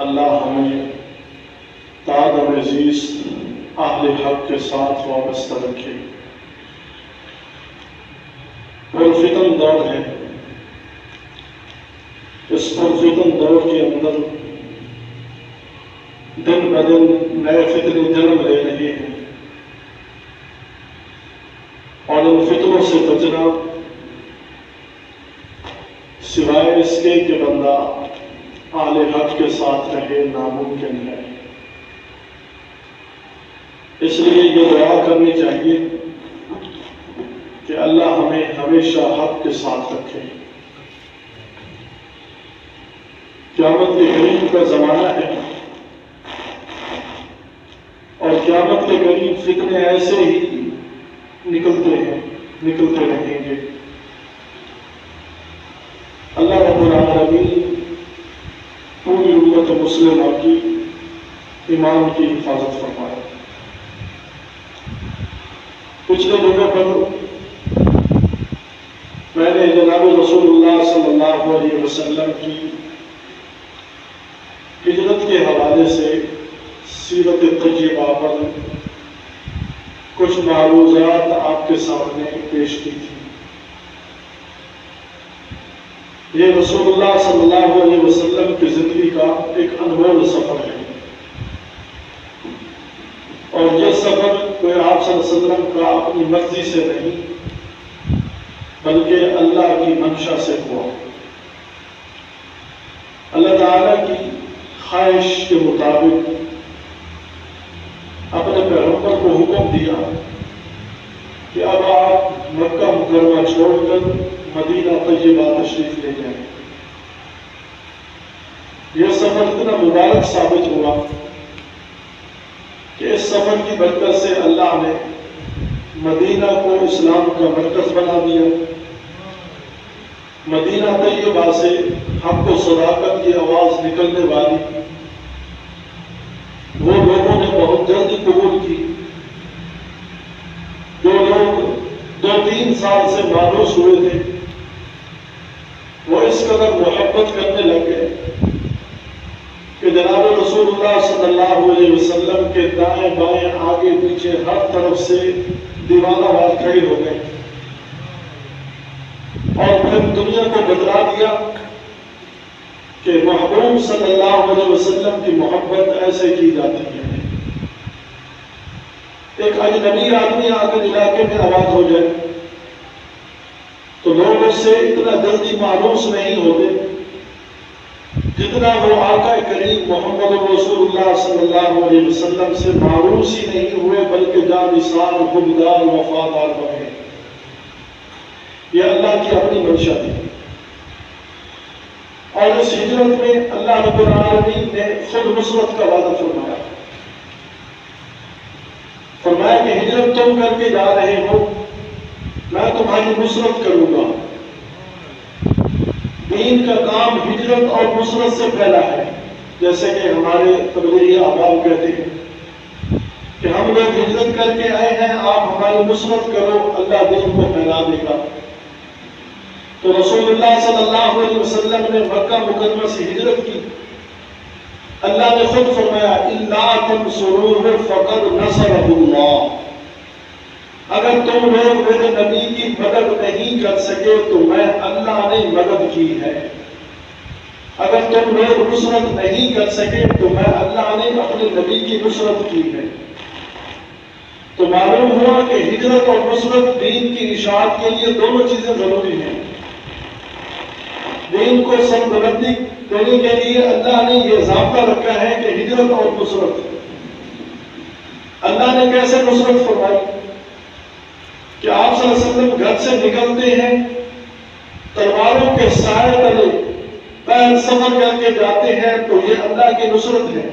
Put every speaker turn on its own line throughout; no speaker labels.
اللہ ہمیں تعداد عزیز اہل حق کے ساتھ وابستہ رکھے۔ پرفتن دور ہے، اس پرفتن دور کے اندر دن بدن نئے فتنے جنم لے رہے ہیں، اور ان فتنوں سے بچنا سوائے اس کے کہ بندہ اہل حق کے ساتھ رہے ناممکن ہے۔ اس لیے یہ دعا کرنی چاہیے کہ اللہ ہمیں ہمیشہ حق کے ساتھ رکھے۔ قیامت کے قریب کا زمانہ ہے، اور قیامت کے قریب فتنے ایسے ہی نکلتے رہیں گے۔ اللہ رب العالمین پوری امت مسلمہ کی ایمان کی حفاظت فرمائے۔ پچھلے جگہ پر میں نے جناب رسول اللہ صلی اللہ علیہ وسلم کی ہجرت کے حوالے سے سیرت طیبہ پر کچھ معروضات آپ کے سامنے پیش کی تھی۔ یہ رسول اللہ صلی اللہ علیہ وسلم کی زندگی کا ایک انمول سفر ہے، اور یہ سفر کوئی آپ صلی اللہ علیہ وسلم کا اپنی مرضی سے نہیں بلکہ اللہ کی منشا سے ہوا۔ اللہ تعالیٰ کی خواہش کے مطابق اپنے پیغمبر کو حکم دیا کہ اب آپ مکہ مکرمہ چھوڑ کر مدینہ طیبہ تشریف لے جائیں۔ یہ سفر اتنا مبارک ثابت ہوا کہ اس سفر کی برکت سے اللہ نے مدینہ کو اسلام کا مرکز بنا دیا۔ مدینہ طیبہ سے حق و صداقت کی آواز نکلنے والی وہ لوگوں نے بہت جلدی قبول کی۔ جو لوگ 2-3 سال سے مانوس ہوئے تھے وہ اس قدر محبت کرنے لگے کہ جناب رسول اللہ صلی اللہ علیہ وسلم کے دائیں بائیں آگے پیچھے ہر طرف سے دیوانہ وار کھڑے ہو گئے، اور پھر دنیا کو بتلا دیا کہ محبوب صلی اللہ علیہ وسلم کی محبت ایسے کی جاتی ہے۔ ایک اجنبی آدمی آ کر علاقے میں آباد ہو جائے تو لوگ اس سے اتنا جلدی مانوس نہیں ہوتے جتنا وہ آقا کریم محمد رسول اللہ صلی اللہ علیہ وسلم سے مانوس ہی نہیں ہوئے بلکہ جانثار خوددار وفادار بنے۔ یہ اللہ کی اپنی منشا تھی، اور اس ہجرت میں اللہ رب العالمین نے خود نصرت کا وعدہ فرمایا کہ ہجرت تم کر کے جا رہے ہو، میں تمہاری نصرت کروں گا۔ دین کا کام ہجرت اور نصرت سے پھیلا ہے، جیسے کہ ہمارے تبلیغی احباب کہتے ہیں کہ ہم لوگ ہجرت کر کے آئے ہیں، آپ ہماری نصرت کرو، اللہ دین کو پھیلا دے گا۔ تو رسول اللہ صلی اللہ علیہ وسلم نے مکہ مکرمہ سے ہجرت کی۔ اللہ نے خود فرمایا اِلَّا تَنْصُرُوهُ فَقَدْ نَصَرَهُ اللَّهُ، اگر تم لوگ میرے نبی کی مدد نہیں کر سکے تو میں اللہ نے مدد کی ہے۔ اگر تم لوگ نصرت نہیں کر سکے تو میں اللہ نے اپنے نبی کی نصرت کی ہے۔ تو معلوم ہوا کہ ہجرت اور نصرت دین کی اشاعت کے لیے دونوں چیزیں ضروری ہیں۔ دین کو سربلندی دینے کے لیے اللہ نے یہ ضابطہ رکھا ہے کہ ہجرت اور نصرت۔ اللہ نے کیسے نصرت فرمائی کہ آپ صلی اللہ علیہ وسلم گھر سے نکلتے ہیں، تلواروں کے سائے تلے پیر سفر کر کے جاتے ہیں، تو یہ اللہ کی نصرت ہے۔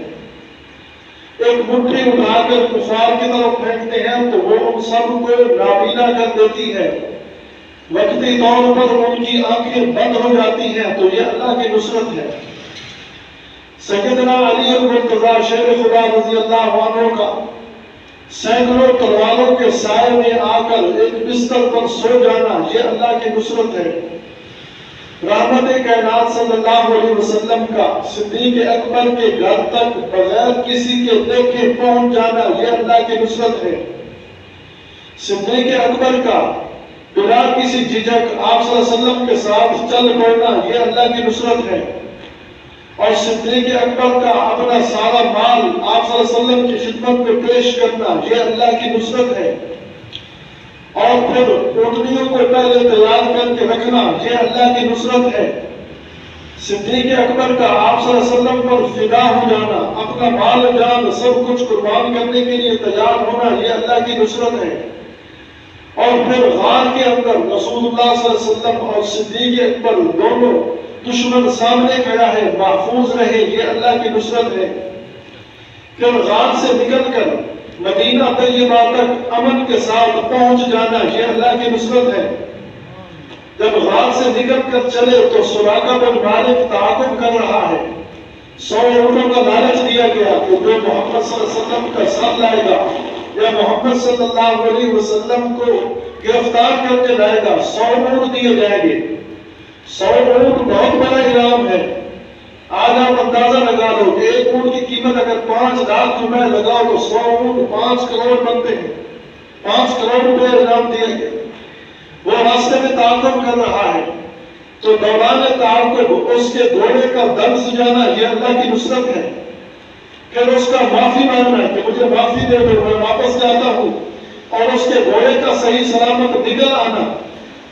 ایک مٹھی اٹھا کر کفار کی طرف پھینکتے ہیں تو وہ ان سب کو نابینا کر دیتی ہے، وقتی طور پر ان کی آنکھیں بند ہو جاتی ہیں، تو یہ اللہ کی نصرت ہے۔ سیدنا علی المرتضیٰ شیر خدا رضی اللہ عنہ کا سینکڑوں تلواروں کے سائے میں آ کر ایک بستر پر سو جانا، یہ اللہ کی نصرت ہے۔ رحمت کائنات صلی اللہ علیہ وسلم کا صدیق اکبر کے گھر تک بغیر کسی کے دیکھے پہنچ جانا یہ اللہ کی نصرت ہے۔ صدیق اکبر کا بلا کسی جھجک آپ صلی اللہ علیہ وسلم کے ساتھ چل پڑنا یہ اللہ کی نصرت ہے۔ اور صدیق اکبر کا اپنا سارا مال آپ صلی اللہ علیہ وسلم کی خدمت میں پیش کرنا یہ اللہ کی نصرت ہے۔ اور پھر اونٹنیوں کو پہلے تیار کر کے رکھنا یہ اللہ کی نصرت ہے۔ صدیق اکبر کا آپ صلی اللہ علیہ وسلم پر فدا ہو جانا، اپنا مال جان سب کچھ قربان کرنے کے لیے تیار ہونا یہ اللہ کی نصرت ہے۔ اور پھر غار کے اندر رسول اللہ صلی اللہ علیہ وسلم اور صدیق اکبر دونوں دشمن سامنے کھڑا ہے، محفوظ رہے یہ اللہ کی نصرت ہے۔ پھر غار سے نکل کر مدینہ طیبہ تک امن کے ساتھ پہنچ جانا یہ اللہ کی نصرت ہے۔ جب غار سے نکل کر چلے تو سراقہ بن مالک تعاقب کر رہا ہے۔ 100 اونٹوں کا لالچ دیا گیا کہ جو محمد صلی اللہ علیہ وسلم کا سر لائے گا یا محمد صلی اللہ علیہ وسلم کو گرفتار کر کے لائے گا 100 اونٹ دیے جائیں گے۔ 100 اونٹ بہت بڑا انعام ہے۔ آج آپ اندازہ لگا لو کہ ایک اونٹ کی قیمت اگر 5 لاکھ روپے لگاؤ تو 100 اونٹ 5 کروڑ بنتے ہیں۔ 5 کروڑ روپے انعام دیا گیا۔ وہ راستے میں تعاقب کر رہا ہے تو دوران تعاقب اس کے گھوڑے کا دم سجانا یہ اللہ کی نصرت ہے۔ پھر اس کا معافی مانگنا کہ مجھے معافی دے دو، میں واپس جاتا ہوں، اور اس کے گھوڑے کا صحیح سلامت نکل آنا،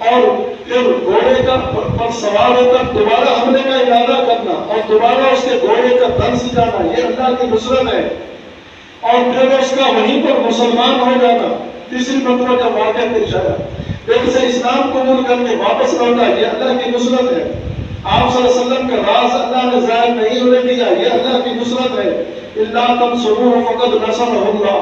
اور پھر گھوڑے کا پر سوار ہو کر دوبارہ حملے کا ارادہ کرنا اور دوبارہ اس کے گھوڑے کا دم سجانا یہ اللہ کی نصرت ہے۔ اور پھر اس کا وہیں پر مسلمان ہو جانا، تیسری مرتبہ کا واقعہ پیش آیا، دل سے اسلام قبول کر کے واپس لوٹا یہ اللہ کی نصرت ہے۔ آپ صلی اللہ علیہ وسلم کا راز اللہ نے ظاہر نہیں ہونے دیا یہ اللہ کی نصرت ہے۔ اللہ تنصروہ فقد نصرہ اللہ۔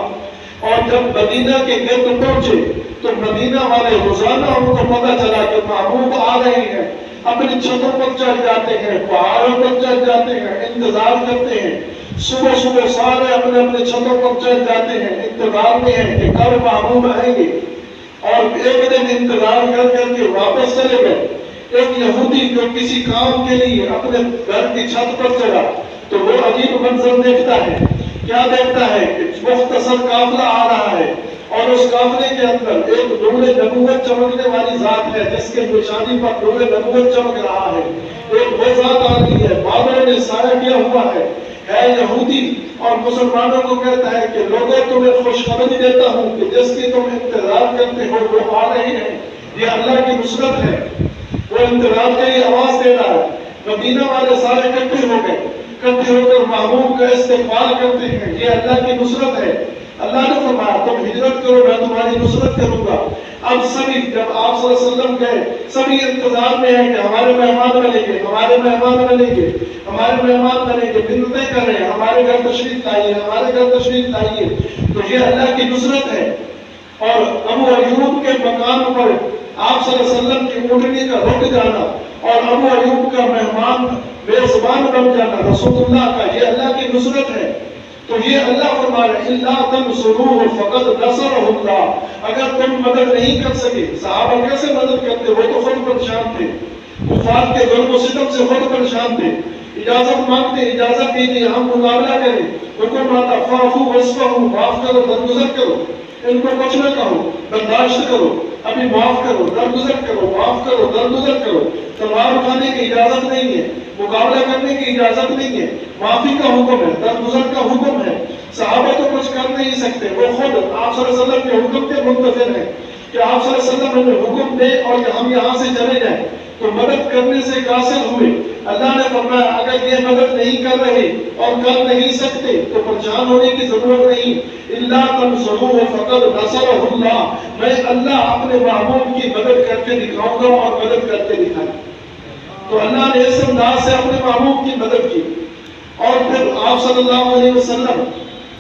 اور جب مدینہ کے گرد پہنچے تو مدینہ والے روزانہ ان کو پتہ چلا کہ محبوب آ رہے ہیں، اپنی چھتوں پر چڑھ جاتے ہیں، پہاڑوں پر چڑھ جاتے ہیں، انتظار کرتے ہیں۔ صبح صبح سارے اپنے اپنے چھتوں پر چڑھ جاتے ہیں، انتظار میں ہیں کہ کب محبوب آئیں گے۔ اور ایک دن انتظار کر کر کے واپس چلے گئے۔ ایک یہودی جو کسی کام کے لیے اپنے گھر کی چھت پر چڑھا تو وہ عجیب منظر دیکھتا ہے۔ کیا دیکھتا ہے کہ مختصر قافلہ آ رہا ہے اور اس قافلے کے اندر ایک نور نبوت چمکنے والی ذات ہے جس کے نشانی پر نور نبوت چمک رہا ہے۔ ایک وہ ذات آ رہی ہے، بادلوں نے سایہ کیا ہوا ہے یہودی، اور مسلمانوں کو کہتا ہے کہ لوگوں تمہیں خوشخبری دیتا ہوں کہ جس کی تم انتظار کرتے ہو وہ آ رہے ہیں، یہ اللہ کی نصرت ہے۔ وہ انتظار کے لیے آواز دے رہا ہے۔ مدینہ والے سارے اکٹھے ہو گئے، اکٹھے ہو کر محبوب کا استقبال کرتے ہیں، یہ اللہ کی نصرت ہے۔ اللہ نے فرمایا تم ہجرت کرو میں تمہاری نصرت کروں گا۔ اب سبھی جب آپ صلی اللہ علیہ وسلم گئے سبھی انتظار میں ہیں کہ ہمارے مہمان ملیں گے، ہمارے مہمان ملیں گے، ہمارے مہمان ملیں گے، منتیں کر رہے ہیں ہمارے گھر تشریف لائیے، ہمارے گھر تشریف لائیے۔ تو یہ اللہ کی نصرت ہے۔ اور ابو ایوب کے مقام پر آپ صلی اللہ علیہ وسلم کی اونٹنی کا رک جانا اور ابو ایوب کا مہمان میزبان بن جانا رسول اللہ کا یہ اللہ کی نصرت ہے۔ تو یہ اللہ فرما رہے ہیں الا تنصروہ فقد نصرہ اللہ۔ اگر تم مدد نہیں کر سکے، صحابہ کیسے مدد کرتے؟ وہ تو خود پریشان تھے، کفار کے ظلم و ستم سے خود پریشان تھے۔ اجازت مانگتے، اجازت دیجیے ہم مقابلہ کریں۔ حکم آتا فاعفوا واصفحوا، معاف کرو درگزر کرو، ان کو کچھ نہ کہو، برداشت کرو، ابھی معاف کرو درگزر کرو، معاف کرو درگزر کرو۔ تلوار اٹھانے کی اجازت نہیں ہے، مقابلہ کرنے کی اجازت نہیں ہے، معافی کا حکم ہے، درگزر کا حکم ہے۔ صحابہ تو کچھ کر نہیں سکتے، وہ خود آپ صلی اللہ علیہ وسلم کے حکم کے منتظر ہیں کہ آپ صلی اللہ علیہ وسلم نے حکم دے اور ہم یہاں سے چلے جائیں۔ تو مدد کرنے سے قاصر ہوئے۔ اللہ نے فرمایا اگر یہ مدد نہیں کر رہے اور کر نہیں سکتے تو پریشان ہونے کی ضرورت نہیں۔ الا تنصروہ فقد نصرہ اللہ، میں اللہ اپنے محبوب کی مدد کر کے دکھاؤں گا اور مدد کر کے دکھائی۔ تو اللہ نے اس انداز سے اپنے محبوب کی مدد کی۔ اور پھر آپ صلی اللہ علیہ وسلم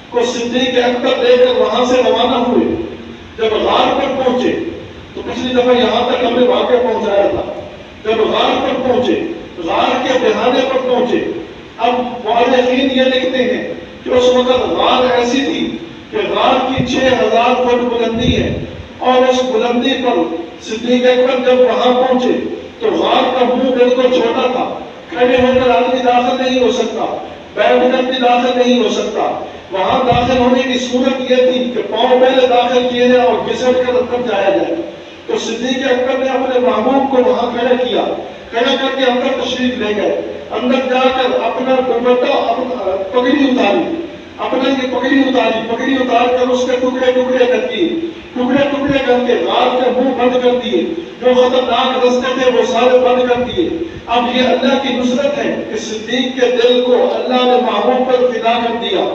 کو صدیق اکبر لے کر وہاں سے روانہ ہوئے۔ جب غار پر پہنچے تو پچھلی دفعہ یہاں تک ہم نے واقعہ پہنچایا تھا۔ جب غار پر پہنچے، غار کے بہانے پر پہنچے، اب مؤرخین یہ لکھتے ہیں کہ اس وقت غار ایسی تھی کہ غار کی 6000 فٹ بلندی ہے، اور اس بلندی پر صدیق اکبر جب وہاں پہنچے تو غار کا منہ بالکل چھوٹا تھا، کھڑے ہو کر آدمی داخل نہیں ہو سکتا، بیٹھ کر بھی داخل نہیں ہو سکتا۔ وہاں داخل ہونے کی صورت یہ تھی کہ پاؤں پہلے داخل کیے جائیں اور گھسٹ کر اندر جایا جائے۔ تو صدیق اکبر نے اپنے محبوب کو وہاں کھڑا کیا، کھڑا کر کے اندر تشریف لے گئے۔ اندر جا کر اپنا دوپٹہ پگڑی اتاری، اپنا یہ پگڑی اتار کر اس کے ٹکڑے ٹکڑے کر دیے، ٹکڑے ٹکڑے کر کے غار کے منہ بند کر دیے، جو خطرناک رستے تھے وہ سارے بند کر دیے۔ اب یہ اللہ کی نصرت ہے کہ صدیق کے دل کو اللہ نے محبوب پر فدا کر دیا۔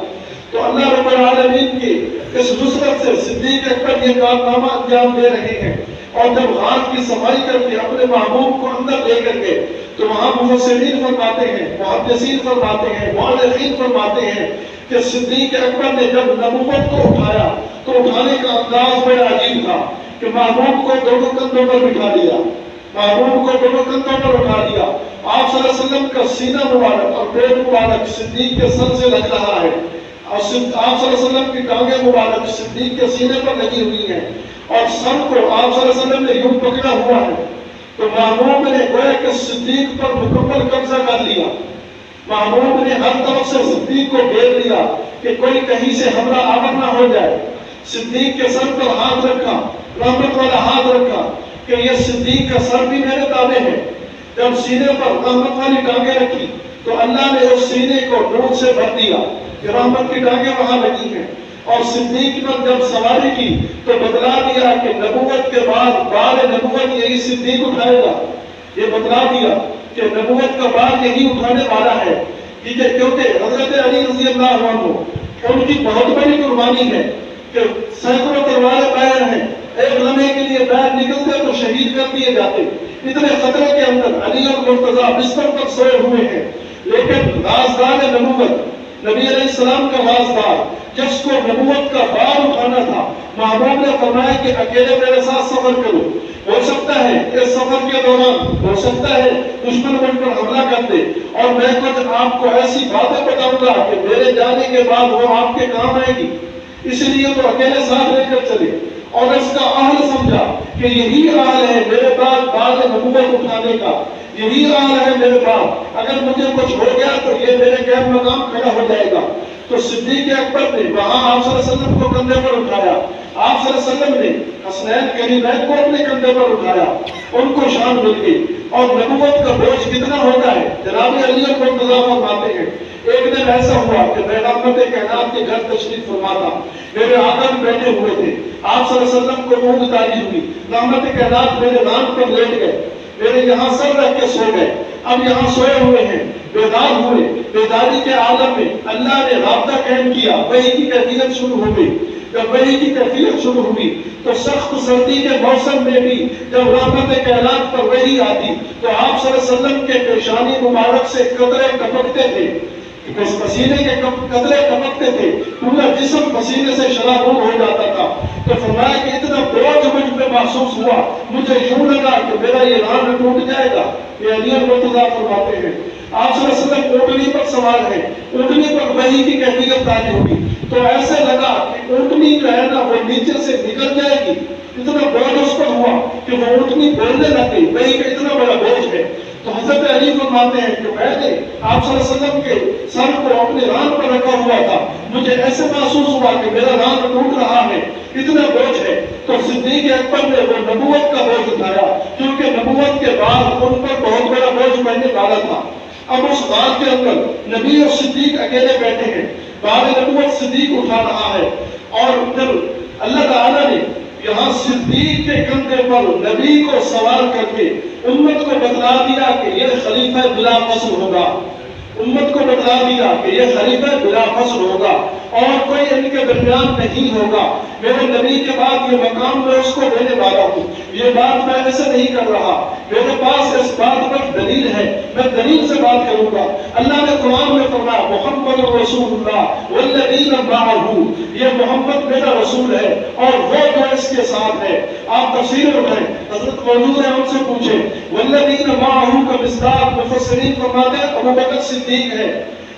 تو اللہ رب العالمین کی اس نصرت سے صدیق اکبر یہ کارنامہ انجام دے رہے ہیں۔ اور جب غار کی صفائی کر کے اپنے محبوب کو اندر لے کر گئے تو وہاں مفسرین فرماتے ہیں، محدثین فرماتے ہیں، مؤرخین فرماتے ہیں کہ صدیق اکبر نے جب نبوت کو اٹھایا تو اٹھانے کا انداز بڑا عجیب تھا کہ محبوب کو دونوں کندھوں پر بٹھا دیا، محبوب کو دونوں کندھوں پر اٹھا دیا۔ آپ صلی اللہ علیہ وسلم کا سینہ مبارک اور پیٹ مبارک صدیق کے سر سے لگ رہا ہے، اور آپ صلی اللہ علیہ وسلم کی ٹانگیں مبارک صدیق کے سینے پر لگی ہوئی ہیں، اور سر کو آپ صلی اللہ علیہ وسلم نے یوں پکڑا ہوا ہے۔ تو محبوب نے گویا کہ صدیق پر مکمل قبضہ کر لیا، محبوب نے ہر طرف سے صدیق کو گھیر لیا کہ کوئی کہیں سے حملہ آور نہ ہو جائے۔ صدیق کے سر پر ہاتھ رکھا، رحمت والا ہاتھ رکھا کہ یہ صدیق کا سر بھی میرے تابع ہے۔ جب سینے پر رحمت والی ٹانگیں رکھی تو اللہ نے اس سینے کو نور سے بھر دیا کہ رحمت کی ٹانگیں وہاں لگی ہیں۔ اور صدیق پر جب سواری کی تو بتلا دیا کہ نبوت کے بعد بار نبوت یہی صدیق اٹھائے گا، یہ بتلا دیا کہ نبوت کا بار یہی اٹھانے والا ہے۔ کیونکہ حضرت علی رضی اللہ عنہ ان کی بہت بڑی قربانی ہے کہ سینکڑوں تلواریں بیر ہیں، ایک لمحے کے لیے بیر نکلتے تو شہید کر دیے جاتے، اتنے خطرے کے اندر علی اور مرتضیٰ بستر پر سوئے ہوئے ہیں، لیکن رازدار نبوت نبی علیہ السلام کا رازدار جس کو نبوت کا بار اٹھانا تھا، محبوب نے فرمایا کہ اکیلے میرے ساتھ سفر کرو، ہو سکتا ہے اس سفر کے دوران ہو سکتا ہے دشمن مجھ پر حملہ کر دے اور میں کچھ آپ کو ایسی باتیں بتاؤں گا کہ میرے جانے کے بعد وہ آپ کے کام آئے گی، اس لیے تو اکیلے ساتھ لے کر چلے۔ اور اس کا اہل سمجھا کہ یہی اہل ہے میرے بعد بار نبوت اٹھانے کا، یہی اہل ہے میرے بعد، اگر مجھے کچھ ہو گیا تو یہ میرے غیر مقام کھڑا ہو جائے گا۔ تو صدیق اکبر نے وہاں آپ صلی اللہ علیہ وسلم کو کندھے پر اٹھایا، آپ صلی اللہ علیہ وسلم نے حسنین قریبین کو اپنے کندھے پر اٹھایا، ان کو شان مل گئی۔ اور نبوت کا بوجھ کتنا ہوتا ہے، جناب علی اور مرتضیٰ فرماتے ہیں ایک دن ایسا ہوا کہ میں رحمت کائنات کے گھر تشریف فرما تھا، میرے آقا بھی بیٹھے ہوئے تھے، آپ صلی اللہ علیہ وسلم کو اونگ تاری ہوئی، رحمت کائنات میرے ران پر لیٹ گئے، میرے یہاں سر رکھ کے سو گئے، اب یہاں سوئے ہوئے ہیں، بیدار ہوئے، بیداری کے عالم میں اللہ نے رابطہ قائم کیا، وحی کی کیفیت شروع ہو گئی۔ جب وحی کی کیفیت شروع ہوئی تو سخت سردی کے موسم میں بھی جب رحمت کائنات پر وحی آتی تو آپ صلی اللہ علیہ وسلم کے پیشانی مبارک سے قطرے ٹپکتے تھے، پسینے کے قطرے ٹپکتے تھے، پورا جسم پسینے سے شرابور ہو جاتا تھا۔ تو فرمایا کہ اتنا بوجھ مجھ پہ محسوس ہوا، مجھے یوں لگا کہ میرا یہ ران ٹوٹ جائے گا۔ یہ علی اور مرتضیٰ فرماتے ہیں آپ صلی اللہ علیہ وسلم اونٹنی پر سوار ہے، اونٹنی پر وحی کی کیفیت تاری ہوگی تو ایسے لگا کہ اونٹنی جو ہے نا وہ نیچے سے نکل جائے گی، اتنا بوجھ اس پر ہوا کہ وہ اونٹنی بولنے لگ گئی، وحی کا اتنا بڑا بوجھ ہے۔ تو حضرت علی فرماتے ہیں کہ میں نے آپ صلی اللہ علیہ وسلم کے سر کو اپنے ران پر رکھا ہوا تھا، مجھے ایسے محسوس ہوا کہ میرا ران ٹوٹ رہا ہے، اتنا بوجھ ہے۔ تو صدیق اکبر نے وہ نبوت کا بوجھ اٹھایا کیونکہ نبوت کے بعد ان پر بہت بڑا بوجھ پڑنے والا تھا۔ اب اس غار کے اندر نبی اور صدیق اکیلے بیٹھے ہیں، بار نبوت صدیق اٹھا رہا ہے، اور پھر اللہ تعالیٰ نے یہاں صدیق کے کندھے پر نبی کو سوار کر کے امت کو بتلا دیا کہ یہ خلیفہ بلا فصل ہوگا، امت کو بتلا دیا کہ یہ خلیفہ بلا فصل ہوگا اور کوئی ان کے درمیان نہیں ہوگا، میرے نبی کے بعد یہ مقام میں اس کو دینے والا ہوں، یہ بات میں ایسے نہیں کر رہا، میرے پاس اس بات پر دلیل ہے، میں دلیل سے بات کروں گا۔ اللہ نے قرآن میں فرمایا محمد رسول اللہ والذین معہ، یہ محمد میرا رسول ہے اور وہ جو اس کے ساتھ ہے۔ آپ تفسیر اٹھائیں، حضرت موجود ہیں ان سے پوچھیں، والذین معہ کا مصداق مفسرین فرماتے ہیں ابو بکر صدیق ہے،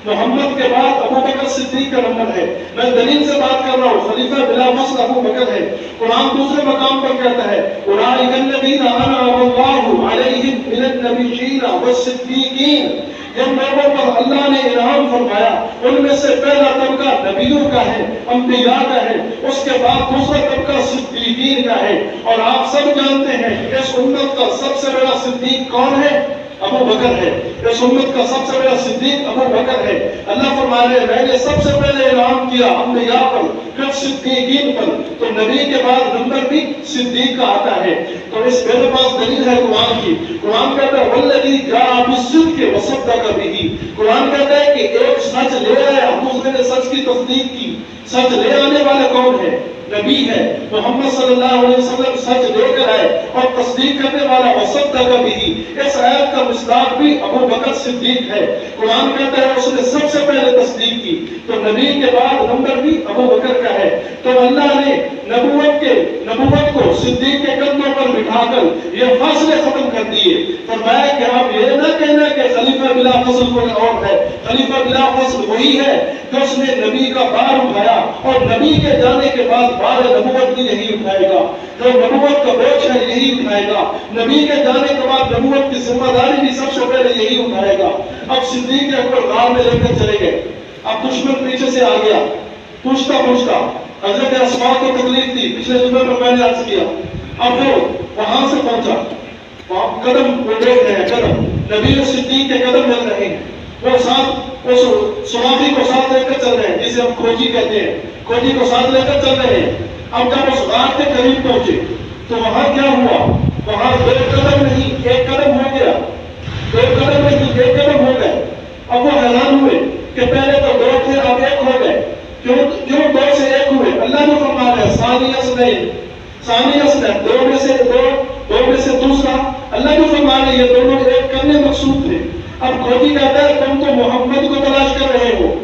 محمد کے بعد ابو بکر صدیق کا نمبر ہے. میں دلیل سے بات کر رہا ہوں. خلیفہ بلا فصل ابو بکر ہے. قرآن دوسرے مقام پر کہتا ہے اولئک الذین انعم اللہ علیہم من النبیین والصدیقین. جن لوگوں پر اللہ نے انعام فرمایا ان میں سے پہلا طبقہ نبیوں کا ہے, انبیاء کا ہے, اس کے بعد دوسرا طبقہ صدیقین کا ہے. اور آپ سب جانتے ہیں اس امت کا سب سے بڑا صدیق کون ہے؟ ابو بکر ہے. اس امت کا سب سے بڑا صدیق ابو بکر ہے. اللہ فرمانے میں نے سب سے پہلے اعلان کیا انبیاء پر, پھر صدیقین پر, تو نبی کے بعد نمبر بھی صدیق کا آتا ہے. تو اس میرے پاس دلیل ہے قرآن کی. قرآن کہتا ہے والذی جاء بالصدق وصدق بہ. قرآن کہتا ہے کہ ایک سچ لے آیا, دوسرے نے سچ کی تصدیق کی. سچ لے آنے والا کون ہے؟ نبی ہے. محمد صلی اللہ علیہ وسلم سچ لے کر آئے اور تصدیق کرنے والا وصدق بہ. اس آیت کا مصداق بھی ابو بکر صدیق ہے. قرآن کہتا ہے اس نے سب سے پہلے تصدیق کی, تو نبی کے بعد نمبر بھی ابو بکر کا ہے. تو اللہ نے نبوت کو صدیق کے کندھوں پر بٹھا کر یہ فاصلے ختم کر دیے. فرمایا کہ آپ یہ نہ کہنا کہ خلیفہ بلا فصل کوئی اور ہے. خلیفہ بلا فصل وہی ہے جو اس نے نبی کا بار اٹھایا اور نبی کے جانے کے بعد بار نبوت بھی یہی اٹھائے گا. جو نبوت کا بوجھ ہے یہی اٹھائے گا. نبی کے جانے کے بعد نبوت کی ذمہ داری بھی سب سے پہلے یہی اٹھائے گا. اب صدیق اکبر غار میں لے کر چلے گئے. اب دشمن پیچھے سے آ گیا, پوچھتا حضرت اسماء کو تکلیف تھی, پچھلے جمعے میں میں نے عرض کیا. اب وہ وہاں سے پہنچا, قدم وہ دیکھ رہے ہیں, قدم نبی اور صدیق کے قدم مل رہے ہیں. وہ ساتھ اس سواری کو ساتھ لے کر چل رہے ہیں جسے ہم کھوجی کہتے ہیں. کھوجی کو ساتھ لے کر چل رہے ہیں. اب جب اس غار کے قریب پہنچے تو وہاں کیا ہوا؟ وہاں دو قدم نہیں ایک قدم ہو گیا. دو قدم نہیں ایک قدم ہو گئے. اب وہ حیران ہوئے کہ پہلے تو دو تھے اب ایک ہو گئے. کیوں دو سے ایک ہوئے؟ اللہ نے فرمایا ثانی اثنین, دو میں سے دوسرا. اللہ نے فرمایا یہ دونوں ایک کرنے مقصود تھے. اب کھوجی کہتا ہے تم تو محمد کو تلاش کر رہے ہو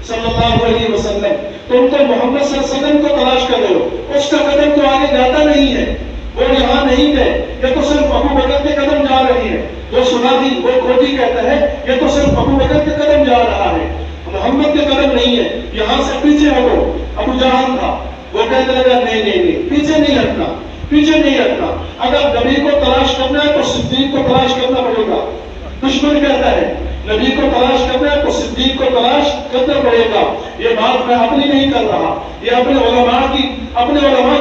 صلی اللہ علیہ وسلم, تم تو محمد صلی اللہ علیہ وسلم کو تلاش کر رہے ہو. اس کا قدم تو آگے جاتا نہیں ہے, وہ یہاں نہیں گئے, یہ تو صرف ابو بکر کے قدم جا رہے ہیں. وہ سنا دی, وہ کھوجی کہتا ہے یہ تو صرف ابو بکر کے قدم جا رہا ہے, محمد کے قدم نہیں ہے. یہاں سے پیچھے ہٹو. ابو جہل تھا, وہ کہنے لگا نہیں پیچھے نہیں ہٹنا. اگر نبی کو تلاش کرنا ہے تو صدیق کو تلاش کرنا پڑے گا. دشمن کہتا ہے نبی کو تلاش کرنا ہے تو صدیق کو تلاش کرنا پڑے گا. یہ بات میں اپنی نہیں کر رہا, یہ اپنے علماء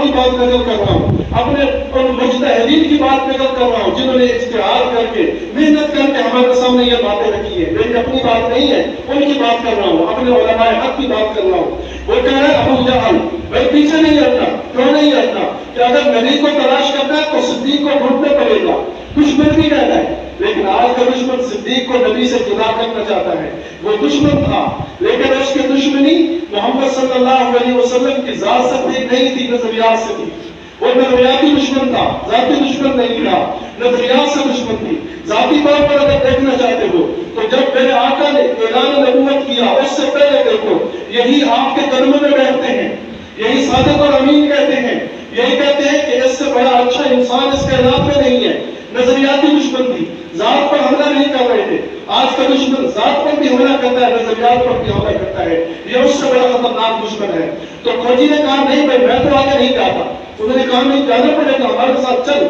کی بات نقل کر رہا ہوں, اپنے ان مجتہدین کی بات نقل کر رہا ہوں جنہوں نے اجتہاد کر کے محنت کر کے ہمارے سامنے یہ باتیں رکھی ہیں. میری اپنی بات نہیں ہے, ان کی بات کر رہا ہوں, اپنے علماء حق کی بات کر رہا ہوں. وہ کہہ رہا ہے ابو جہل بھائی پیچھے نہیں ہٹنا. کیوں نہیں ہٹنا؟ کہ اگر نبی کو تلاش کرنا ہے تو صدیق کو ڈھونڈنا پڑے گا. دشمن بھی کہتا ہے, لیکن آج کا دشمن صدیق کو نبی سے جدا کرنا چاہتا ہے. وہ دشمن تھا لیکن اس کی دشمنی محمد صلی اللہ علیہ وسلم کی ذات سے نہیں تھی, نظریات سے تھی. وہ نظریاتی دشمن تھا, ذاتی دشمن نہیں تھا. نظریات سے دشمن تھی. ذاتی طور پر اگر دیکھنا چاہتے ہو تو جب میرے آقا نے اعلان نبوت کیا اس سے پہلے دیکھو, یہی آپ کے قدموں میں بیٹھتے ہیں, یہی صادق اور امین کہتے ہیں, یہی کہتے ہیں کہ اس سے بڑا اچھا انسان اس کائنات میں نہیں ہے. نظریاتی دشمن تھی, ذات پر حملہ نہیں کر رہے تھے. آج کا دشمن ذات پر بھی حملہ کرتا ہے, نظریات پر بھی حملہ کرتا ہے. یہ اس سے بڑا خطرناک دشمن ہے. تو کھوجی نے کہا نہیں بھائی میں تو آگے نہیں جاتا. انہوں نے کہا نہیں جانا پڑے گا, ہمارے ساتھ چل.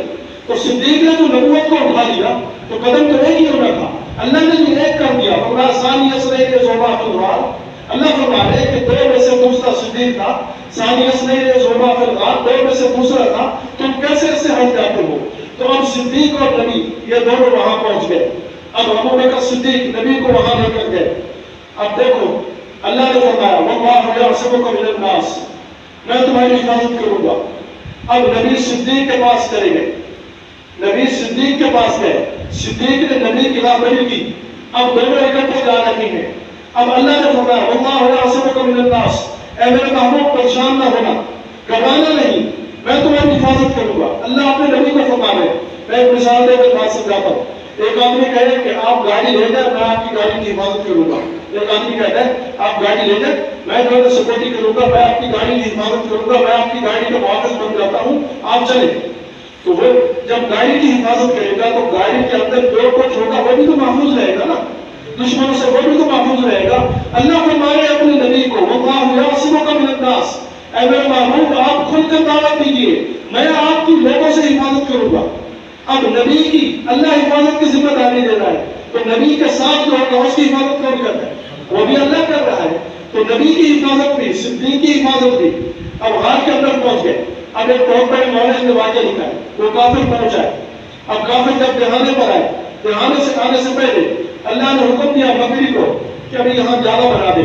تو صدیق نے تو نبوت کو اٹھا لیا تو قدم تو ایک ہی ہونا تھا. اللہ نے بھی ایک کر دیا. ثانی اثنین ذوبا فی الغار. اللہ فرما رہے کہ دو میں سے دوسرا صدیق تھا. ثانی اثنین ذوبا فی الغار, دو میں سے دوسرا تھا. تم کیسے اس سے ہٹ جاتے ہو؟ تو اب صدیق اور نبی یہ دونوں وہاں پہنچ گئے. اب ابو بکر صدیق نبی کو وہاں لے کر گئے. اب دیکھو اللہ نے فرمایا واللہ یعصمک من الناس, میں تمہاری حفاظت کروں گا. اب نبی صدیق کے پاس چلے گئے. نبی صدیق کے پاس گئے. صدیق نے نبی کی رہبری کی. اب دونوں اکٹھے جا رہے ہیں. اب اللہ نے فرمایا واللہ یعصمک من الناس, اے میرے محبوب پریشان نہ ہونا, گھبرانا نہیں, میں تمہاری حفاظت کروں گا. اللہ اپنے نبی کو فرما رہے. میں ایک مثال دے کر بات سمجھاتا ہوں. ایک آدمی کہے کہ آپ گاڑی لے جائیں, میں آپ کی گاڑی کی حفاظت کروں گا. ایک آدمی کہتا ہے آپ گاڑی لے جائیں, میں جو ہے سپورٹی کروں گا, میں آپ کی گاڑی کی حفاظت کروں گا, میں آپ کی گاڑی کا محافظ بن جاتا ہوں, آپ چلیں. تو وہ جب گاڑی کی حفاظت کرے گا تو گاڑی کے اندر جو کچھ ہوگا وہ بھی تو محفوظ رہے گا نا, دشمنوں سے وہ بھی تو محفوظ رہے گا. نبی کے ساتھ جو ہوگا اس کی حفاظت کون کر رہا ہے؟ وہ بھی اللہ کر رہا ہے. تو نبی کی حفاظت بھی، صدیق کی حفاظت بھی. اب غار کے اندر پہنچ گئے. اب ایک بہت بڑے مولوی نے واقعہ لکھا ہے. وہ کافر پہنچا ہے. اب کافر جب دہانے پر آئے، دہانے سے آنے سے پہلے اللہ نے حکم دیا بکری کو کہ ابھی یہاں جالا بنا دے.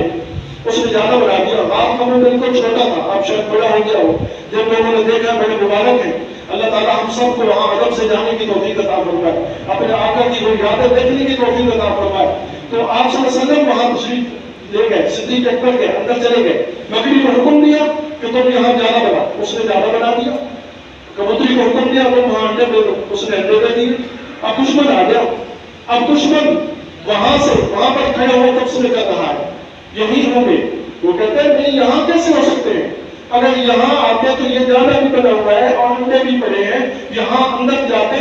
اس نے جالا بنا دیا. غار کا منہ بالکل چھوٹا تھا، اب شاید بڑا ہو گیا ہو. جب لوگوں نے دیکھا بڑے مبارک ہیں. اللہ تعالیٰ ہم سب کو وہاں ادب سے جانے کی توفیق عطا فرمائے، اپنے آقا کی وہ یادیں دیکھنے کی توفیق عطا فرمائے. تو آپ صلی اللہ علیہ وسلم وہاں تشریف لے گئے. صدیق اکبر کے اندر چلے گئے. بکری کو حکم دیا کہ تم یہاں جالا بنا. اس نے جالا بنا دیا. کبوتری کو حکم دیا تم وہاں انڈے دے دو. اس نے انڈے دے دیے. اب دشمن آ گیا. اب دشمن وہاں سے وہاں پر کھڑے ہوئے تب سے کر رہا ہے یہی ہوں گے. وہ کہتے ہیں نہیں یہاں کیسے ہو سکتے ہیں؟ اگر یہاں آتے تو یہ جالا بھی پڑا ہوا ہے اور انڈے بھی پڑے ہیں، یہاں اندر جاتے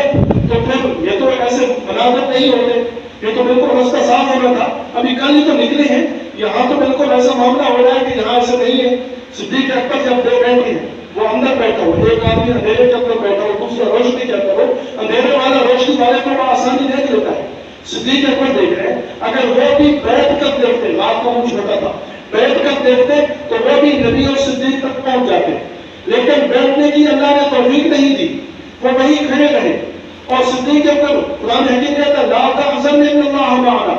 تو پھر یہ تو ایسے مناظر نہیں ہوتے. یہ تو بالکل رستہ صاف ہونا تھا. ابھی کل ہی تو نکلے ہیں. یہاں تو بالکل ایسا معاملہ ہو رہا ہے کہ یہاں ایسے نہیں ہے. صدیق اکبر جب دو بیٹھے ہیں، وہ اندر بیٹھا ہو، ایک آدمی اندھیرے کے اندر بیٹھا ہو، دوسرا روشنی کے اندر ہو. اندھیرے والا روشنی والے کو بڑا آسانی دیکھ لیتا ہے. صدیق اکبر دیکھ رہے ہیں. اگر وہ بھی بیٹھ کر دیکھتے، رات کو منہ چھوٹا تھا، بیٹھ کر دیکھتے تو وہ بھی نبی اور صدیق تک پہنچ جاتے. لیکن بیٹھنے کی اللہ نے توفیق نہیں دی. وہ وہیں کھڑے رہے. اور صدیق اکبر قرآن حکیم کہتا ہے لا تحزن ان اللہ معنا.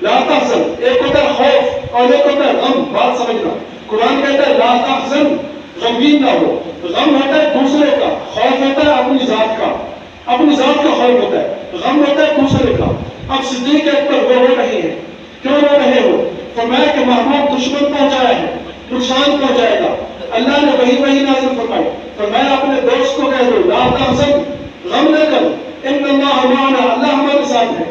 لا تحزن ایک ہوتا ہے خوف اور ایک ہوتا ہے غم. بات سمجھنا. قرآن کہتا ہے لا تحزن، غمگین نہ ہو. غم ہوتا ہے دوسرے کا، خوف ہوتا ہے اپنی ذات کا. اپنی ذات کا خوف ہوتا ہے، غم ہوتا ہے دوسرے کا. اب صدیق اکبر وہ رو رہے ہیں. کیوں رو رہے ہو؟ فرمایا کہ محمود دشمن پہنچایا ہے، نقصان پہنچائے گا. اللہ نے وہی نازل فرمائی. فرمایا اپنے دوست کو کہہ دو لا تحزن، غم نہ کرو، ان اللہ معنا، اللہ ہمارے ساتھ ہے.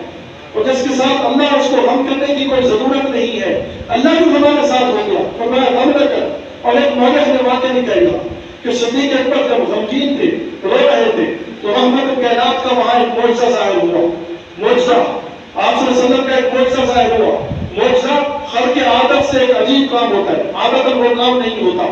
اور جس کے ساتھ اللہ، اس کو غم کرنے کی کوئی ضرورت نہیں ہے. اللہ بھی ہمارے ساتھ ہو گیا. فرمایا غم نہ کر. اور ایک مولوی نے واقعہ نکالا کہ صدیق اکبر جب غمگین تھے، رو رہے تھے، تو رحمت کائنات کا وہاں ایک معجزہ ظاہر ہوا. معجزہ آپ صلی اللہ علیہ وسلم کا ایک معجزہ ظاہر ہوا. معجزہ خلق عادت سے ایک عجیب کام ہوتا ہے. عادت وہ کام نہیں ہوتا،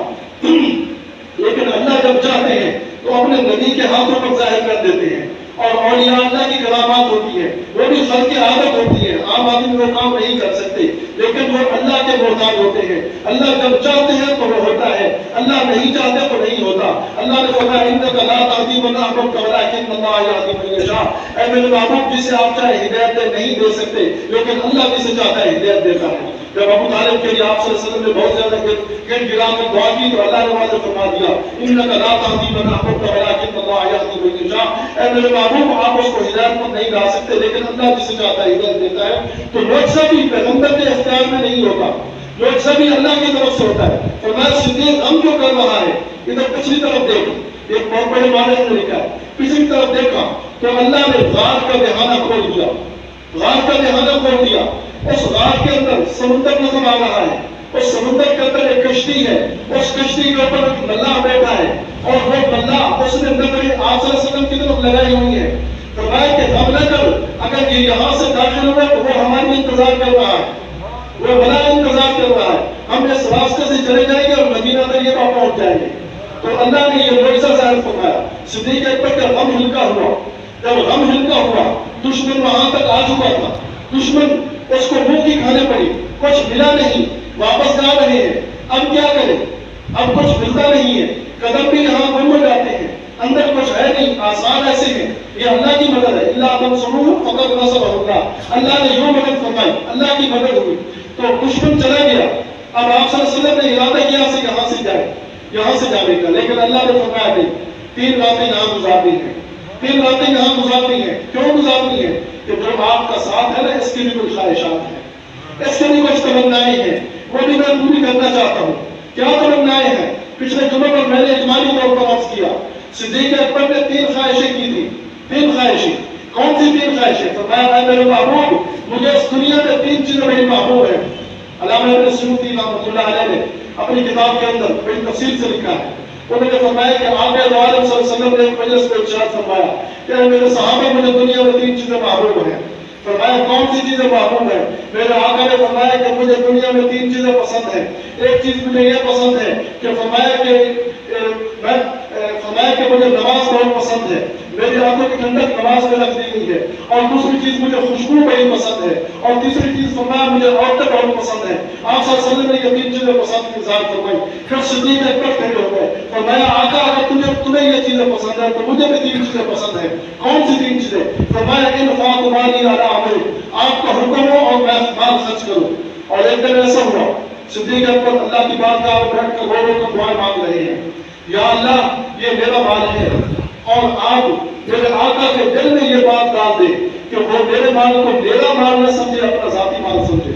لیکن اللہ جب چاہتے ہیں تو اپنے نبی کے ہاتھوں پر ظاہر کر دیتے ہیں. اور اولیاء اللہ کی کرامات ہوتی ہے، وہ بھی خلق عادت ہوتی ہے. عام آدمی وہ کام نہیں کر سکتے، لیکن وہ اللہ کے محتاج ہوتے ہیں. اللہ جب چاہتے ہیں تو وہ ہوتا ہے، اللہ نہیں چاہتے تو نہیں ہوتا. اللہ نے فرمایا انک لا تہدی من احببت ولکن اللہ یہدی من یشاء. اے میرے محبوب، جسے آپ چاہے ہدایت نہیں دے سکتے، لیکن اللہ جسے چاہتا ہے ہدایت دیتا ہے. جب ابو طالب کے لیے آپ صلی اللہ علیہ وسلم نے بہت زیادہ گر گرا کر دعا کی تو اللہ نے واضح فرما دیا انک لا تہدی من احببت ولکن اللہ یہدی من یشاء. اے میرے محبوب، آپ اس کو ہدایت پر نہیں لا سکتے، لیکن اللہ جسے چاہتا ہے ہدایت دیتا ہے. تو معجزہ بھی پیغمبر کے اختیار میں نہیں ہوتا، معجزہ بھی اللہ کی طرف سے ہوتا ہے. فرمایا صدیق ہم جو کر رہا ہے، ادھر پچھلی طرف دیکھ. ایک بہت بڑے معنی نے لکھا ہے، پچھلی طرف دیکھا تو اللہ نے غار کا دہانہ کھول دیا. غار کا دہانہ کھول دیا. اس غار کے اندر سمندر نظر آ رہا ہے. اس سمندر کے اندر ایک کشتی ہے. اس کشتی کے اوپر ایک ملاح بیٹھا ہے، اور وہ ملاح اس نے نظریں آپ صلی اللہ علیہ وسلم کی طرف لگائی ہوئی ہے. فرمایا کہ غم نہ کر، اگر یہ یہاں سے داخل ہوا تو وہ ہماری انتظار کر رہا ہے، وہ بڑا انتظار کر رہا ہے. ہم اس راستے سے چلے جائیں گے اور مدینہ طیبہ پہنچ جائیں گے. تو اللہ نے یہ معجزہ ظاہر فرمایا. صدیق اکبر کا غم ہلکا ہوا. جب غم ہلکا ہوا، دشمن وہاں تک آ چکا تھا. دشمن اس کو منہ کی کھانے پڑی، کچھ ملا نہیں، واپس جا رہے ہیں. اب کیا کریں؟ اب کچھ ملتا نہیں ہے. قدم بھی یہاں گم ہو جاتے ہیں، اندر کچھ ہے نہیں. آسان ایسے ہیں، یہ اللہ کی مدد ہے. اللہ تنصروہ فقد نصرہ اللہ. اللہ نے یوں مدد فرمائی، اللہ کی مدد ہوئی. تو دشمن چلا گیا. اب آپ صلی اللہ علیہ وسلم نے ارادہ کیا سے یہاں سے جائے، یہاں سے جانے کا، لیکن اللہ نے فرمایا نہیں، 3 راتیں یہاں گزارنی ہیں. 3 راتیں یہاں گزارنی ہیں. کیوں گزارنی ہے؟ کہ جو آپ کا ساتھ ہے نا، اس کی بھی کچھ خواہشات ہیں، اس کے بھی کچھ تمنائیں ہیں، وہ بھی میں پوری کرنا چاہتا ہوں. کیا تمنائیں ہیں؟ پچھلے جمعے پر میں نے اجمالی طور پر عرض کیا. صدیق اکبر نے 3 خواہشیں کی تھی. 3 خواہشیں. کون سی 3 خواہشیں؟ فرمایا اے میرے محبوب، مجھے اس دنیا میں 3 چیزیں بڑی محبوب ہیں. علامہ ابن سیوطی رحمۃ اللہ علیہ نے اپنی کتاب کے اندر بڑی تفصیل سے لکھا ہے. انہوں نے فرمایا کہ آقا عالم صلی اللہ علیہ وسلم نے ایک مجلس میں ارشاد فرمایا کہ میرے صحابہ، مجھے دنیا میں 3 چیزیں محبوب ہیں. فرمایا کون سی چیزیں محبوب ہیں؟ میرے آقا نے فرمایا کہ مجھے دنیا میں 3 چیزیں پسند ہیں. ایک چیز مجھے یہ پسند ہے کہ فرمایا کہ مجھے نماز بہت پسند ہے. میری آنکھوں کی ٹھنڈک نماز میں رکھ دی گئی ہے. اور دوسری چیز مجھے خوشبو بڑی پسند ہے. اور تیسری چیز فرمایا مجھے عورتیں بہت پسند ہیں. آپ صلی اللہ علیہ وسلم نے یہ 3 چیزیں پسند کی اظہار فرمائی. پھر صدیق اکبر کھڑے ہو گئے. فرمایا آقا اگر تمہیں یہ چیزیں پسند ہے تو مجھے بھی 3 چیزیں پسند ہیں. کون سی 3 چیزیں؟ فرمایا انفاق مالی علی عمل، آپ کا حکم ہو اور میں مال خرچ کروں. اور ایک دن ایسا ہوا صدیق اکبر اللہ کی بارگاہ میں بیٹھ کر رو کر دعائیں مانگ رہے ہیں. یا اللہ یہ میرا مال ہے اور آپ میرے آقا کے دل میں یہ بات ڈال دے کہ وہ میرے مال کو میرا مال نہ سمجھے، اپنا ذاتی مال سمجھے.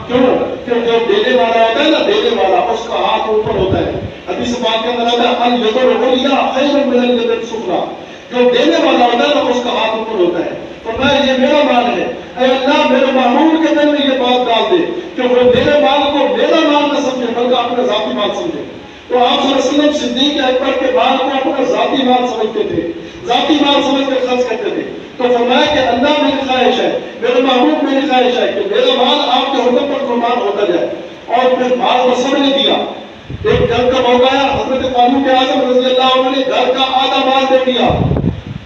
کیوں کہ جو دینے والا ہوتا ہے نا، دینے والا اس کا ہاتھ اوپر ہوتا ہے. حدیث پاک کے اندر آتا ہے الید العلیٰ خیر من الید السفلیٰ، جو دینے والا ہوتا ہے نا اس کا ہاتھ اوپر ہوتا ہے. فرمایا یہ میرا مال ہے، اے اللہ میرے محمود کے دل میں یہ بات ڈال دے کہ وہ میرے مال کو میرا مال نہ سمجھے بلکہ اپنا ذاتی مال سمجھے. تو آپ صلی اللہ علیہ وسلم صدیق اکبر کے مال کو اپنا ذاتی مال سمجھتے تھے، ذاتی مال سمجھ کر خرچ کرتے تھے. تو فرمایا کہ اللہ میری خواہش ہے، میرے محبوب میری خواہش ہے کہ میرا مال آپ کے حکم پر قربان ہوتا جائے. اور پھر مال کو سب نے دیا. ایک گھر کا موقع آیا، حضرت فاروق اعظم رضی اللہ عنہ نے گھر کا آدھا مال دے دیا.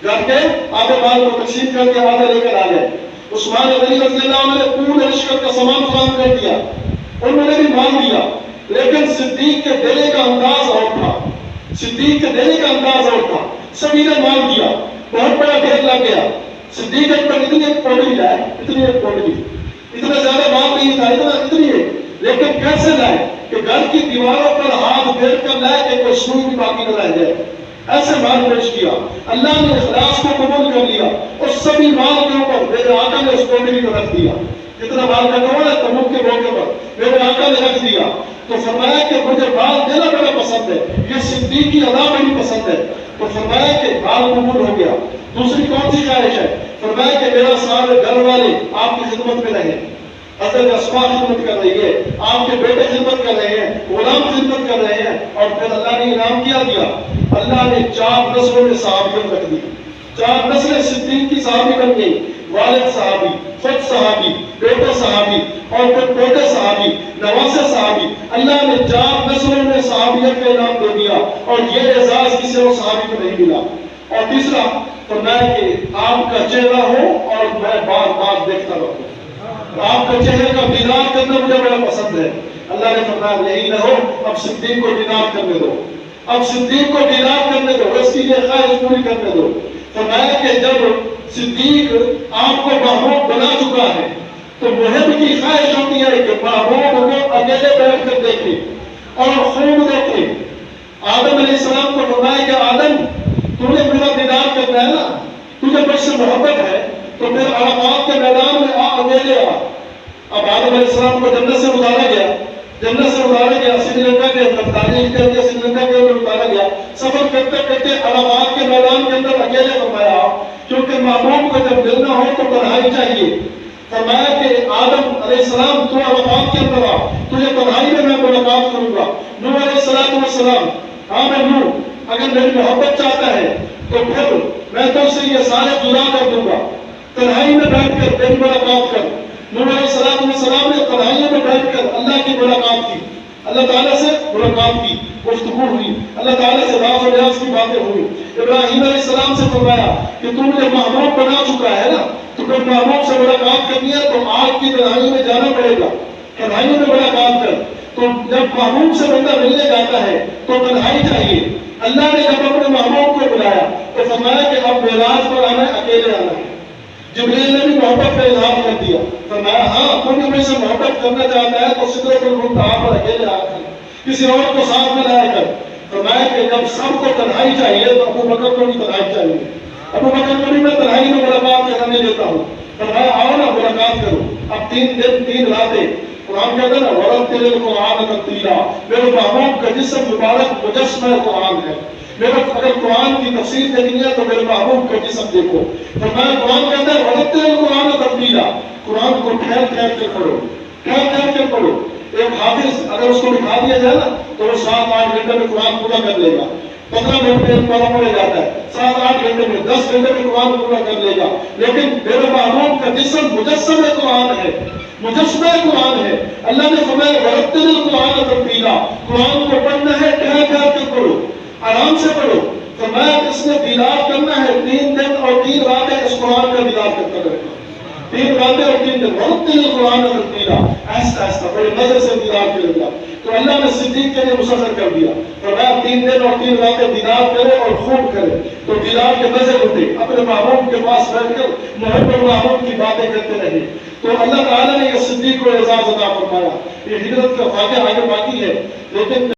گھر کے آدھے مال کو تقسیم کر کے آدھا لے کر آ گئے. عثمان غنی رضی اللہ عنہ نے پورے لشکر کا سامان فراہم کر دیا، انہوں نے بھی مال دیا. لیکن صدیق کے دینے کا انداز اور تھا، صدیق کے دینے کا انداز اور تھا. سبھی نے مال دیا، بہت بڑا ڈھیر لگ گیا. صدیق اکبر اتنی ایک پوڑی لائے، اتنی ایک پوڑی، اتنا زیادہ مال نہیں تھا، اتنی ہے. لیکن کیسے لائے کہ گھر کی دیواروں پر ہاتھ پھیر کر لائے کہ کوئی سوئی بھی باقی نہ رہ جائے. ایسے مال پیش کیا. اللہ نے اخلاص کو قبول کر لیا. اس سبھی مال کے اوپر میرے آقا نے اس پوڑی کو رکھ دیا. جتنا مال کا کمال ہے تبوک کے موقع پر میرے آقا نے رکھ دیا. تو فرمایا کہ مجھے مال دینا بڑا پسند ہے، یہ صدیق کی ادا بڑی پسند ہے. تو فرمایا کہ مال قبول ہو گیا. دوسری کون سی خواہش ہے؟ فرمایا کہ میرا سارے گھر والے آپ کی خدمت میں رہیں. حضرت اسماء خدمت کر رہی ہے، آپ کے بیٹے خدمت کر رہے ہیں، غلام خدمت کر رہے ہیں. اور پھر اللہ نے انعام کیا دیا، اللہ نے 4 نسلوں میں صحابیت رکھ دی. 4 نسلیں صدیق کی صحابی بن گئی. والد صحابی، خود صحابی، بیٹے صحابی، اور پھر پوتے صحابی، نواسے صحابی. اللہ نے 4 نسلوں میں صحابیت کا انعام دے دیا. اور یہ اعزاز کسی اور صحابی کو نہیں ملا. اور تیسرا فرمایا کہ آپ کا چہرہ ہو اور میں بار بار دیکھتا رہوں. آپ کا چہرے کا دیدار کرنا مجھے بڑا پسند ہے. اللہ نے فرمایا یہی نہ ہو، اب صدیق کو دیدار کرنے دو، اب صدیق کو دیدار کرنے دو، اس کی یہ خواہش پوری کرنے دو. فرمایا کہ جب صدیق آپ کو محبوب بنا چکا ہے تو محب کی خواہش ہوتی ہے کہ محبوب کو اکیلے بیٹھ کر دیکھے اور خوب دیکھے. آدم علیہ السلام کو فرمایا کہ آدم تو نے میرا دیدار کرنا ہے نا، تجھے مجھ سے محبت ہے تو پھر عرفات کے میدان میں اکیلے آ. اب آدم علیہ السلام کو جنت سے اتارا گیا، جنت سے اتارا گیا، سری لنکا کے اندر تعلیم کر کے سری لنکا کے اندر اتارا گیا. سفر کرتے کرتے عرفات کے میدان کے اندر اکیلے فرمایا، کیونکہ محبوب کو جب ملنا ہو تو تنہائی چاہیے. فرمایا کہ آدم علیہ السلام تو عرفات کے اندر آ، تجھے تنہائی میں ملاقات کروں گا. نوح علیہ السلام، ہاں میں نوح اگر میری محبت چاہتا ہے تو پھر میں تو اسے یہ سارے جدا کر دوں گا. تنہائی میں بیٹھ کر میری ملاقات کر. نوح علیہ السلام نے تنہائی میں بیٹھ کر اللہ کی ملاقات کی، اللہ تعالیٰ سے ملاقات کی، گفتگو ہوئی، اللہ تعالیٰ سے راز و نیاز کی باتیں ہوئی. ابراہیم علیہ السلام سے فرمایا کہ تم نے محبوب بنا چکا ہے نا، تو پھر محبوب سے ملاقات کرنی ہے تو آگ کی تنہائی میں جانا پڑے گا، تنہائی میں ملاقات کر. تو جب محبوب سے بندہ ملنے جاتا ہے تو تنہائی چاہیے. اللہ نے جب اپنے محبوب کو بلایا تو فرمایا کہ اب معراج پر آنا ہے، اکیلے آنا ہے. جبریل نے بھی محبت کا اظہار کر دیا. فرمایا ہاں تم نے مجھ سے محبت کرنا چاہتا ہے تو سدرۃ المنتہا پر اکیلے آ کر، کسی اور کو ساتھ میں لایا کر. فرمایا کہ جب سب کو تنہائی چاہیے تو ابو بکر کو بھی تنہائی چاہیے. ابو بکر کو بھی میں تنہائی میں ملاقات کرنے دیتا ہوں. فرمایا آؤ نا ملاقات کرو. اب 3 دن 3 راتیں قرآن کہتا ہے نا وَرَتِّلِ الْقُرْآنَ تَرْتِيلًا، میرے محبوب کا جسم مبارک مجسمہ قرآن ہے. میرا اگر قرآن کی تفسیر دیکھنی ہے تو میرے محبوب کا جسم دیکھو. فرمایا قرآن کہتا ہے وَرَتِّلِ الْقُرْآنَ تَرْتِيلًا، قرآن کو ٹھہر ٹھہر کے پڑھو، ٹھہر ٹھہر کے پڑھو. ایک حافظ اگر اس کو بٹھا دیا جائے نا تو وہ 7-8 گھنٹے میں قرآن پورا کر لے گا. 15 منٹ میں پڑھا پڑے جاتا ہے، 7-8 گھنٹے میں 10 گھنٹے میں قرآن پورا کر لے گا. لیکن میرے محبوب کا جسم مجسم قرآن ہے، مجسمہ قرآن ہے. اللہ نے فرمایا وَرَتِّلِ الْقُرْآنَ تَرْتِيلًا، قرآن کو پڑھنا ہے ٹھہر ٹھہر کے پڑھو، آرام سے پڑھو. فرمایا اس نے دیدار کرنا ہے 3 دن اور 3 راتیں اس قرآن کا دیدار کرتا رہے 3 راتیں اور 3 دن رتل القرآن ترتیلا ایسا ایسا بڑے مزے سے دیدار کرے گا تو اللہ نے صدیق کے لیے مسخر کر دیا فرمایا 3 دن اور 3 راتیں دیدار کرے اور خوب کرے تو دیدار کے مزے اٹھے اپنے محبوب کے پاس بیٹھ کر محبت محبوب کی باتیں کرتے رہے تو اللہ تعالیٰ نے یہ صدیق کو اعزاز عطا فرمایا یہ ہجرت کا واقعہ آگے باقی ہے لیکن